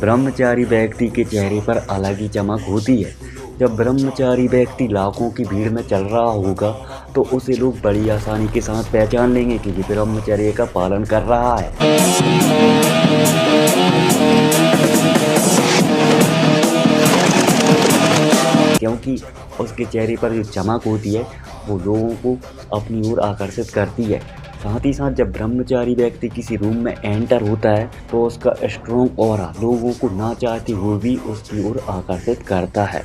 ब्रह्मचारी व्यक्ति के चेहरे पर अलग ही चमक होती है। जब ब्रह्मचारी व्यक्ति लाखों की भीड़ में चल रहा होगा तो उसे लोग बड़ी आसानी के साथ पहचान लेंगे कि ये ब्रह्मचर्य का पालन कर रहा है। क्योंकि उसके चेहरे पर जो चमक होती है वो लोगों को अपनी ओर आकर्षित करती है। साथ ही साथ जब ब्रह्मचारी व्यक्ति किसी रूम में एंटर होता है तो उसका स्ट्रॉन्ग ऑरा लोगों को ना चाहते हुए भी उसकी ओर आकर्षित करता है।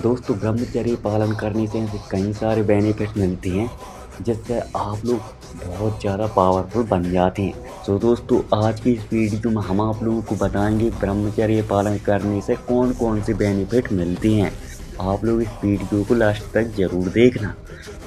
दोस्तों, ब्रह्मचर्य पालन करने से ऐसे कई सारे बेनिफिट मिलते हैं जिससे आप लोग बहुत ज़्यादा पावरफुल बन जाते हैं। तो दोस्तों, आज की इस वीडियो में हम आप लोगों को बताएंगे ब्रह्मचर्य पालन करने से कौन कौन से बेनिफिट मिलते हैं। आप लोग इस वीडियो को लास्ट तक जरूर देखना।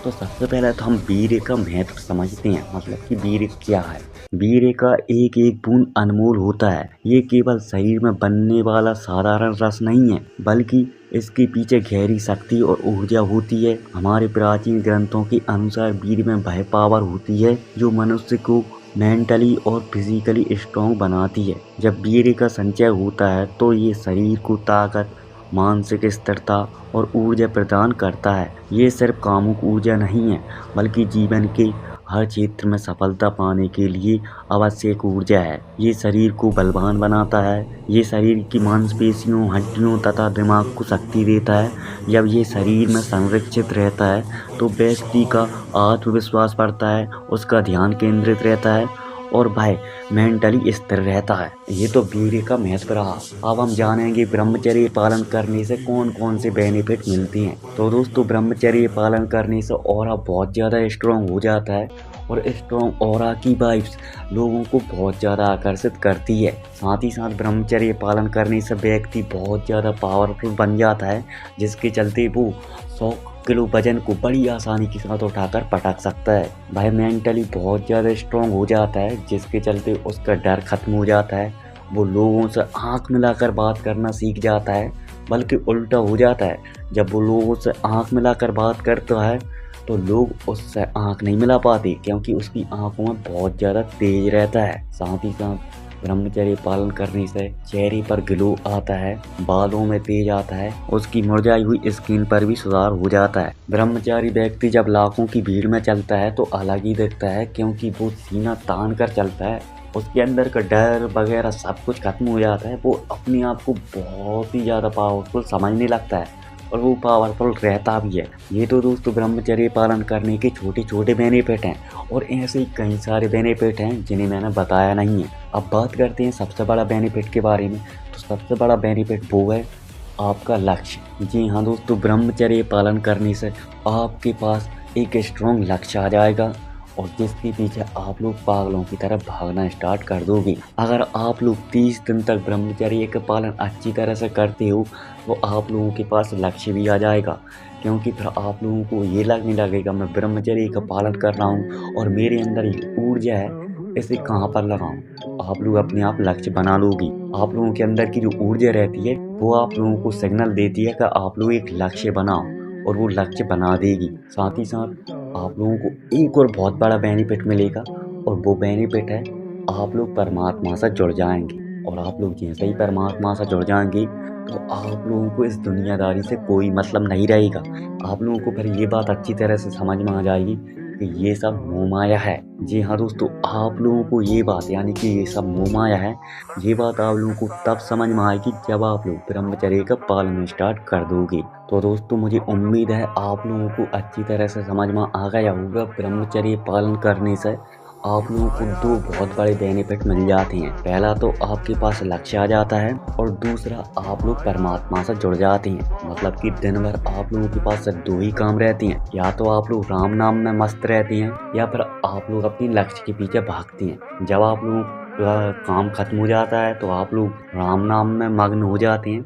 तो सबसे पहले तो हम वीर्य का महत्व समझते हैं, मतलब कि वीर्य क्या है। वीर्य का एक एक बूंद अनमोल होता है। ये केवल शरीर में बनने वाला साधारण रस नहीं है, बल्कि इसके पीछे गहरी शक्ति और ऊर्जा होती है। हमारे प्राचीन ग्रंथों के अनुसार वीर्य में वह पावर होती है जो मनुष्य को मेंटली और फिजिकली स्ट्रॉन्ग बनाती है। जब वीर्य का संचय होता है तो ये शरीर को ताकत, मानसिक स्थिरता और ऊर्जा प्रदान करता है। ये सिर्फ कामुक ऊर्जा नहीं है, बल्कि जीवन के हर क्षेत्र में सफलता पाने के लिए आवश्यक ऊर्जा है। ये शरीर को बलवान बनाता है। ये शरीर की मांसपेशियों, हड्डियों तथा दिमाग को शक्ति देता है। जब ये शरीर में संरक्षित रहता है तो व्यक्ति का आत्मविश्वास बढ़ता है, उसका ध्यान केंद्रित रहता है और वह मेंटली स्थिर रहता है। ये तो वीर्य का महत्व रहा। अब हम जानेंगे ब्रह्मचर्य पालन करने से कौन कौन से बेनिफिट मिलते हैं। तो दोस्तों, ब्रह्मचर्य पालन करने से ऑरा बहुत ज़्यादा स्ट्रॉन्ग हो जाता है और स्ट्रॉन्ग ऑरा की वाइब्स लोगों को बहुत ज़्यादा आकर्षित करती है। साथ ही साथ ब्रह्मचर्य पालन करने से व्यक्ति बहुत ज़्यादा पावरफुल बन जाता है, जिसके चलते वो 100 किलो वजन को बड़ी आसानी के साथ उठाकर पटक सकता है। वह मेंटली बहुत ज़्यादा स्ट्रॉन्ग हो जाता है, जिसके चलते उसका डर खत्म हो जाता है। वो लोगों से आंख मिलाकर बात करना सीख जाता है, बल्कि उल्टा हो जाता है। जब वो लोगों से आंख मिलाकर बात करता है तो लोग उससे आंख नहीं मिला पाते, क्योंकि उसकी आंखों में बहुत ज़्यादा तेज रहता है। साथ ही साथ ब्रह्मचर्य पालन करने से चेहरे पर ग्लो आता है, बालों में तेज आता है, उसकी मुरझाई हुई स्किन पर भी सुधार हो जाता है। ब्रह्मचारी व्यक्ति जब लाखों की भीड़ में चलता है तो अलग ही दिखता है, क्योंकि वो सीना तान कर चलता है। उसके अंदर का डर वगैरह सब कुछ खत्म हो जाता है। वो अपने आप को बहुत ही ज़्यादा पावरफुल समझने लगता है और वो पावरफुल रहता भी है। ये तो दोस्तों ब्रह्मचर्य पालन करने के छोटे छोटे बेनिफिट हैं, और ऐसे ही कई सारे बेनिफिट हैं जिन्हें मैंने बताया नहीं है। अब बात करते हैं सबसे बड़ा बेनिफिट के बारे में। तो सबसे बड़ा बेनिफिट वो है आपका लक्ष्य। जी हाँ दोस्तों, ब्रह्मचर्य पालन करने से आपके पास एक स्ट्रॉन्ग लक्ष्य आ जाएगा और जिसके पीछे आप लोग पागलों की तरह भागना स्टार्ट कर दोगे। अगर आप लोग 30 दिन तक ब्रह्मचर्य का पालन अच्छी तरह से करते हो तो आप लोगों के पास लक्ष्य भी आ जाएगा, क्योंकि फिर आप लोगों को ये लगने लगेगा मैं ब्रह्मचर्य का पालन कर रहा हूँ और मेरे अंदर एक ऊर्जा है, इसे कहाँ पर लगाऊं। आप लोग अपने आप लक्ष्य बना लोगे। आप लोगों के अंदर की जो ऊर्जा रहती है वो आप लोगों को सिग्नल देती है कि आप लोग एक लक्ष्य बनाओ, और वो लक्ष्य बना देगी। साथ ही साथ आप लोगों को एक और बहुत बड़ा बेनिफिट मिलेगा, और वो बेनिफिट है आप लोग परमात्मा से जुड़ जाएंगे। और आप लोग जैसे ही परमात्मा से जुड़ जाएंगे तो आप लोगों को इस दुनियादारी से कोई मतलब नहीं रहेगा। आप लोगों को फिर ये बात अच्छी तरह से समझ में आ जाएगी कि ये सब मोह माया है। जी हाँ दोस्तों, आप लोगों को ये बात, यानी कि ये सब मोह माया है, ये बात आप लोगों को तब समझ में आएगी जब आप लोग ब्रह्मचर्य का पालन स्टार्ट कर दोगे। तो दोस्तों, मुझे उम्मीद है आप लोगों को अच्छी तरह से समझ में आ गया होगा। ब्रह्मचर्य पालन करने से आप लोगों को दो बहुत बड़े बेनिफिट मिल जाते हैं। पहला तो आपके पास लक्ष्य आ जाता है, और दूसरा आप लोग परमात्मा से जुड़ जाते हैं। मतलब कि दिन भर आप लोगों के पास सिर्फ दो ही काम रहते हैं, या तो आप लोग राम नाम में मस्त रहते हैं, या फिर आप लोग अपने लक्ष्य के पीछे भागते हैं। जब आप लोगों का काम खत्म हो जाता है तो आप लोग राम नाम में मग्न हो जाते हैं,